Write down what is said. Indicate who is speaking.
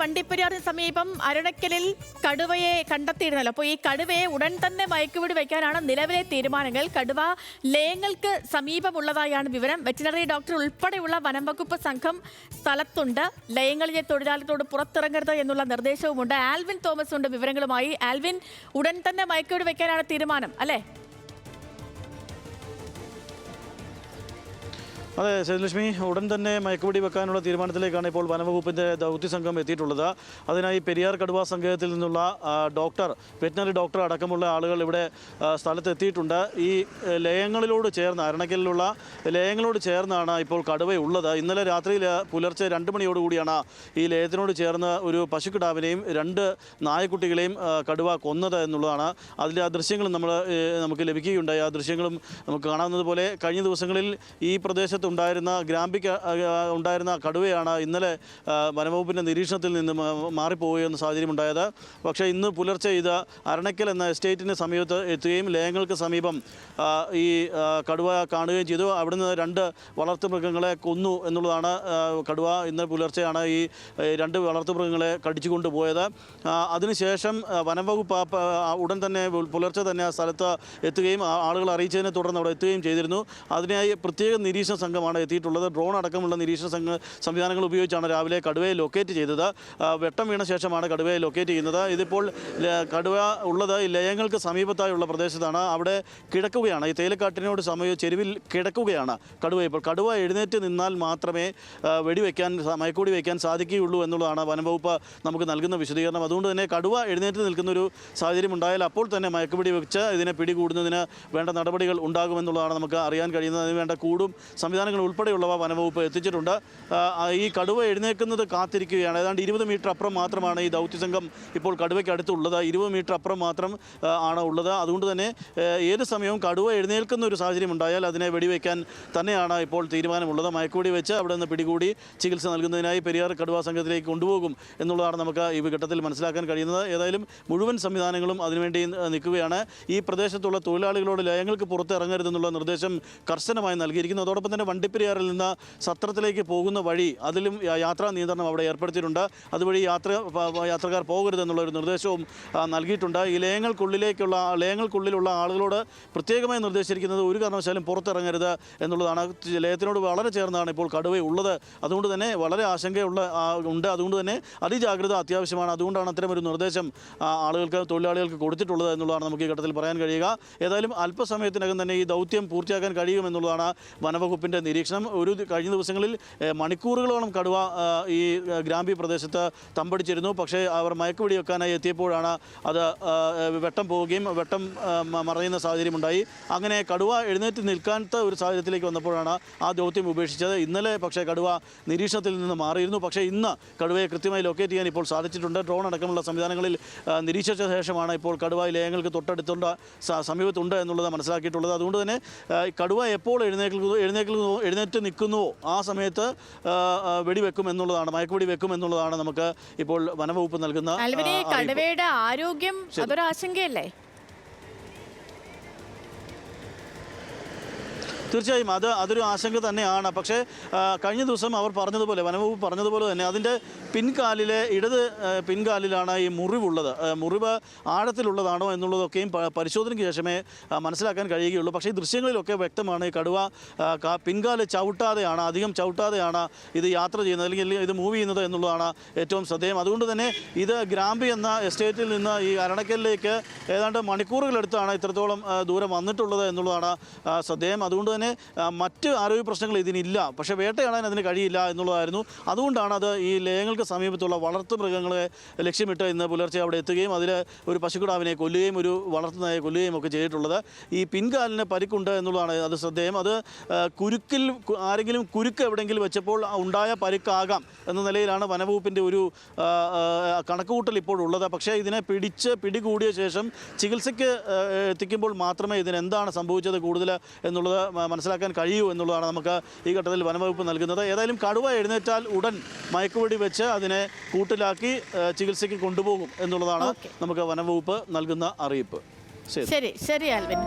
Speaker 1: വണ്ടിപ്പെരിയാറിന് സമീപം അരുണക്കലിൽ കടുവയെ കണ്ടെത്തിയിരുന്നല്ലോ. അപ്പോൾ ഈ കടുവയെ ഉടൻ തന്നെ മയക്കുവെടി വയ്ക്കാനാണ് നിലവിലെ തീരുമാനങ്ങൾ. കടുവ ലയങ്ങൾക്ക് സമീപമുള്ളതായാണ് വിവരം. വെറ്റിനറി ഡോക്ടർ ഉൾപ്പെടെയുള്ള വനംവകുപ്പ് സംഘം സ്ഥലത്തുണ്ട്. ലയങ്ങളിലെ തൊഴിലാളികളോട് പുറത്തിറങ്ങരുത് എന്നുള്ള നിർദ്ദേശവുമുണ്ട്. ആൽവിൻ തോമസ് ഉണ്ട് വിവരങ്ങളുമായി. ആൽവിൻ, ഉടൻ തന്നെ മയക്കുവെടി വയ്ക്കാനാണ് തീരുമാനം അല്ലേ?
Speaker 2: അതെ ശ്രീലക്ഷ്മി, ഉടൻ തന്നെ മയക്കുവെടി വെക്കാനുള്ള തീരുമാനത്തിലേക്കാണ് ഇപ്പോൾ വനംവകുപ്പിൻ്റെ ദൗത്യ സംഘം എത്തിയിട്ടുള്ളത്. അതിനായി പെരിയാർ കടുവാ സങ്കേതത്തിൽ നിന്നുള്ള ഡോക്ടർ, വെറ്റിനറി ഡോക്ടർ അടക്കമുള്ള ആളുകൾ ഇവിടെ സ്ഥലത്തെത്തിയിട്ടുണ്ട്. ഈ ലയങ്ങളിലോട് ചേർന്ന്, അരണക്കലിലുള്ള ലയങ്ങളോട് ചേർന്നാണ് ഇപ്പോൾ കടുവയുള്ളത്. ഇന്നലെ രാത്രിയിൽ പുലർച്ചെ 2 മണിയോടുകൂടിയാണ് ഈ ലയത്തിനോട് ചേർന്ന് ഒരു പശുക്കിടാവിനെയും 2 നായക്കുട്ടികളെയും കടുവ കൊന്നത് എന്നുള്ളതാണ്. അതിലെ ആ ദൃശ്യങ്ങളും നമുക്ക് ലഭിക്കുകയുണ്ടായി. ആ ദൃശ്യങ്ങളും നമുക്ക് കാണാവുന്നത് പോലെ കഴിഞ്ഞ ദിവസങ്ങളിൽ ഈ പ്രദേശത്ത് ഉണ്ടായിരുന്ന കടുവയാണ് ഇന്നലെ വനംവകുപ്പിൻ്റെ നിരീക്ഷണത്തിൽ നിന്ന് മാറിപ്പോവുകയെന്ന സാഹചര്യം ഉണ്ടായത്. പക്ഷേ ഇന്ന് പുലർച്ചെ ഇത് അരണക്കൽ എന്ന എസ്റ്റേറ്റിന് സമീപത്ത് എത്തുകയും ലയങ്ങൾക്ക് സമീപം ഈ കടുവ കാണുകയും ചെയ്തു. അവിടുന്ന് 2 വളർത്തുമൃഗങ്ങളെ കൊന്നു എന്നുള്ളതാണ്. കടുവ ഇന്ന് പുലർച്ചെയാണ് ഈ 2 വളർത്തുമൃഗങ്ങളെ കടിച്ചു കൊണ്ടുപോയത്. അതിനുശേഷം വനംവകുപ്പ് ഉടൻ തന്നെ പുലർച്ചെ തന്നെ ആ സ്ഥലത്ത് എത്തുകയും ആളുകൾ അറിയിച്ചതിനെ തുടർന്ന് അവിടെ എത്തുകയും ചെയ്തിരുന്നു. അതിനായി പ്രത്യേക നിരീക്ഷണ സംഘമാണ് എത്തിയിട്ടുള്ളത്. ഡ്രോൺ അടക്കമുള്ള നിരീക്ഷണ സംവിധാനങ്ങൾ ഉപയോഗിച്ചാണ് രാവിലെ കടുവയെ ലൊക്കേറ്റ് ചെയ്തത്. വെട്ടം വീണ ശേഷമാണ് കടുവയെ ലൊക്കേറ്റ് ചെയ്യുന്നത്. ഇതിപ്പോൾ കടുവ ഉള്ളത് ലയങ്ങൾക്ക് സമീപത്തായുള്ള പ്രദേശത്താണ്. അവിടെ കിടക്കുകയാണ്. ഈ തേയിലക്കാട്ടിനോട് ചെരുവിൽ കിടക്കുകയാണ് കടുവ. ഇപ്പോൾ കടുവ എഴുന്നേറ്റ് നിന്നാൽ മാത്രമേ മയക്കുവെടി വയ്ക്കാൻ സാധിക്കുകയുള്ളൂ എന്നുള്ളതാണ് വനംവകുപ്പ് നമുക്ക് നൽകുന്ന വിശദീകരണം. അതുകൊണ്ട് തന്നെ കടുവ എഴുന്നേറ്റ് നിൽക്കുന്നൊരു സാഹചര്യം ഉണ്ടായാൽ അപ്പോൾ തന്നെ മയക്കുവെടി വെച്ച് ഇതിനെ പിടികൂടുന്നതിന് വേണ്ട നടപടികൾ ഉണ്ടാകുമെന്നുള്ളതാണ് നമുക്ക് അറിയാൻ കഴിയുന്നത്. അതിന് വേണ്ട കൂടും സംവിധാനങ്ങൾ ഉൾപ്പെടെയുള്ളവ വനംവകുപ്പ് എത്തിച്ചിട്ടുണ്ട്. ഈ കടുവ എഴുന്നേൽക്കുന്നത് കാത്തിരിക്കുകയാണ്. ഏതാണ്ട് 20 മീറ്റർ അപ്പുറം മാത്രമാണ് ഈ ദൗത്യസംഘം ഇപ്പോൾ കടുവയ്ക്ക് അടുത്തുള്ളത്. 20 മീറ്റർ അപ്പുറം മാത്രം ആണ് ഉള്ളത്. അതുകൊണ്ട് തന്നെ ഏത് സമയവും കടുവ എഴുന്നേൽക്കുന്ന ഒരു സാഹചര്യം ഉണ്ടായാൽ അതിനെ വെടിവെക്കാൻ തന്നെയാണ് ഇപ്പോൾ തീരുമാനമുള്ളത്. മയക്കുവെടി വെച്ച് അവിടെ നിന്ന് പിടികൂടി ചികിത്സ നൽകുന്നതിനായി പെരിയാർ കടുവാ സംഘത്തിലേക്ക് കൊണ്ടുപോകും എന്നുള്ളതാണ് നമുക്ക് ഈ ഘട്ടത്തിൽ മനസ്സിലാക്കാൻ കഴിയുന്നത്. ഏതായാലും മുഴുവൻ സംവിധാനങ്ങളും അതിനുവേണ്ടി നിൽക്കുകയാണ്. ഈ പ്രദേശത്തുള്ള തൊഴിലാളികളോട് ലയങ്ങൾക്ക് പുറത്തിറങ്ങരുതെന്നുള്ള നിർദ്ദേശം കർശനമായി നൽകിയിരിക്കുന്നു. അതോടൊപ്പം തന്നെ വണ്ടിപ്പെരിയാറിൽ നിന്ന് സത്രത്തിലേക്ക് പോകുന്ന വഴി അതിലും യാത്രാ നിയന്ത്രണം അവിടെ ഏർപ്പെടുത്തിയിട്ടുണ്ട്. അതുവഴി യാത്രക്കാർ പോകരുതെന്നുള്ളൊരു നിർദ്ദേശവും നൽകിയിട്ടുണ്ട്. ഈ ലയങ്ങൾക്കുള്ളിലുള്ള ആളുകളോട് പ്രത്യേകമായി നിർദ്ദേശിച്ചിരിക്കുന്നത് ഒരു കാരണവശാലും പുറത്തിറങ്ങരുത് എന്നുള്ളതാണ്. ലയത്തിനോട് വളരെ ചേർന്നാണ് ഇപ്പോൾ കടുവയുള്ളത്. അതുകൊണ്ട് തന്നെ വളരെ ഉണ്ട്. അതുകൊണ്ട് തന്നെ അതിജാഗ്രത അത്യാവശ്യമാണ്. അതുകൊണ്ടാണ് അത്തരമൊരു നിർദ്ദേശം തൊഴിലാളികൾക്ക് കൊടുത്തിട്ടുള്ളത് എന്നുള്ളതാണ് നമുക്ക് ഈ ഘട്ടത്തിൽ പറയാൻ കഴിയുക. ഏതായാലും അല്പസമയത്തിനകം തന്നെ ഈ ദൗത്യം പൂർത്തിയാക്കാൻ കഴിയുമെന്നുള്ളതാണ് വനംവകുപ്പിൻ്റെ നിരീക്ഷണം. കഴിഞ്ഞ ദിവസങ്ങളിൽ മണിക്കൂറുകളോളം കടുവ ഈ ഗ്രാമ്പി പ്രദേശത്ത് തമ്പടിച്ചിരുന്നു. പക്ഷേ അവർ മയക്കുവെടി വെക്കാനായി എത്തിയപ്പോഴാണ് അത് വെട്ടം പോവുകയും വെട്ടം മറയുന്ന സാഹചര്യമുണ്ടായി. അങ്ങനെ കടുവ എഴുന്നേറ്റ് നിൽക്കാത്ത ഒരു സാഹചര്യത്തിലേക്ക് വന്നപ്പോഴാണ് ആ ദൗത്യം ഉപേക്ഷിച്ചത്. ഇന്നലെ പക്ഷേ കടുവ നിരീക്ഷണത്തിൽ നിന്ന് മാറിയിരുന്നു. പക്ഷേ ഇന്ന് കടുവയെ കൃത്യമായി ലൊക്കേറ്റ് ചെയ്യാൻ ഇപ്പോൾ സാധിച്ചിട്ടുണ്ട്. ഡ്രോൺ അടക്കമുള്ള സംവിധാനങ്ങളിൽ നിരീക്ഷിച്ച ശേഷമാണ് ഇപ്പോൾ കടുവ ലയങ്ങൾക്ക് സമീപത്തുണ്ട് എന്നുള്ളത് മനസ്സിലാക്കിയിട്ടുള്ളത്. അതുകൊണ്ട് തന്നെ കടുവ എപ്പോൾ എഴുന്നേറ്റ് നിൽക്കുന്നുവോ ആ സമയത്ത് വെടിവെക്കും എന്നുള്ളതാണ്, മയക്കുവെടി വെക്കും എന്നുള്ളതാണ് നമുക്ക് ഇപ്പോൾ വനംവകുപ്പ് നൽകുന്ന.
Speaker 1: കടുവയുടെ ആരോഗ്യം അതൊരു ആശങ്കയല്ലേ?
Speaker 2: തീർച്ചയായും അതൊരു ആശങ്ക തന്നെയാണ്. പക്ഷേ കഴിഞ്ഞ ദിവസം വനംവകുപ്പ് പറഞ്ഞതുപോലെ തന്നെ അതിൻ്റെ ഇടത് പിൻകാലിലാണ് ഈ മുറിവുള്ളത്. മുറിവ് ആഴത്തിലുള്ളതാണോ എന്നുള്ളതൊക്കെയും പരിശോധനയ്ക്ക് ശേഷമേ മനസ്സിലാക്കാൻ കഴിയുകയുള്ളൂ. പക്ഷേ ഈ ദൃശ്യങ്ങളിലൊക്കെ വ്യക്തമാണ് ഈ കടുവ പിൻകാല് അധികം ചവിട്ടാതെയാണ് ഇത് യാത്ര ചെയ്യുന്നത്, അല്ലെങ്കിൽ ഇത് മൂവ് ചെയ്യുന്നത് എന്നുള്ളതാണ് ഏറ്റവും ശ്രദ്ധേയം. അതുകൊണ്ട് തന്നെ ഇത് ഗ്രാമ്പി എന്ന എസ്റ്റേറ്റിൽ നിന്ന് ഈ അരണക്കലിലേക്ക് ഏതാണ്ട് മണിക്കൂറുകളെടുത്താണ് ഇത്രത്തോളം ദൂരം വന്നിട്ടുള്ളത് എന്നുള്ളതാണ് ശ്രദ്ധേയം. അതുകൊണ്ട് തന്നെ മറ്റ് ആരോഗ്യ പ്രശ്നങ്ങൾ ഇതിനില്ല. പക്ഷേ വേട്ടയാടാൻ അതിന് കഴിയില്ല എന്നുള്ളതായിരുന്നു. അതുകൊണ്ടാണ് അത് ഈ ലയങ്ങൾക്ക് സമീപത്തുള്ള വളർത്തുമൃഗങ്ങളെ ലക്ഷ്യമിട്ട് ഇന്ന് പുലർച്ചെ അവിടെ എത്തുകയും അതിൽ ഒരു പശുക്കിടാവിനെ കൊല്ലുകയും ഒരു വളർത്തുനായെ കൊല്ലുകയും ഒക്കെ ചെയ്തിട്ടുള്ളത്. ഈ പിൻകാലിന് പരിക്കുണ്ട് എന്നുള്ളതാണ് അത് ശ്രദ്ധേയം. അത് ആരെങ്കിലും കുരുക്ക് എവിടെയെങ്കിലും വെച്ചപ്പോൾ ഉണ്ടായ പരിക്കാകാം എന്ന നിലയിലാണ് വനംവകുപ്പിൻ്റെ ഒരു കണക്കുകൂട്ടൽ ഇപ്പോഴുള്ളത്. പക്ഷേ ഇതിനെ പിടികൂടിയ ശേഷം ചികിത്സയ്ക്ക് എത്തിക്കുമ്പോൾ മാത്രമേ ഇതിനെന്താണ് സംഭവിച്ചത് കൂടുതൽ എന്നുള്ളത് മനസ്സിലാക്കാൻ കഴിയൂ എന്നുള്ളതാണ് നമുക്ക് ഈ ഘട്ടത്തിൽ വനംവകുപ്പ് നൽകുന്നത്. ഏതായാലും കടുവ എഴുന്നേറ്റാൽ ഉടൻ മയക്കുവെടി വെച്ച് അതിനെ കൂട്ടിലാക്കി ചികിത്സയ്ക്ക് കൊണ്ടുപോകും എന്നുള്ളതാണ് നമുക്ക് വനംവകുപ്പ് നൽകുന്ന അറിയിപ്പ്.
Speaker 1: ശരി ആൽവിൻ.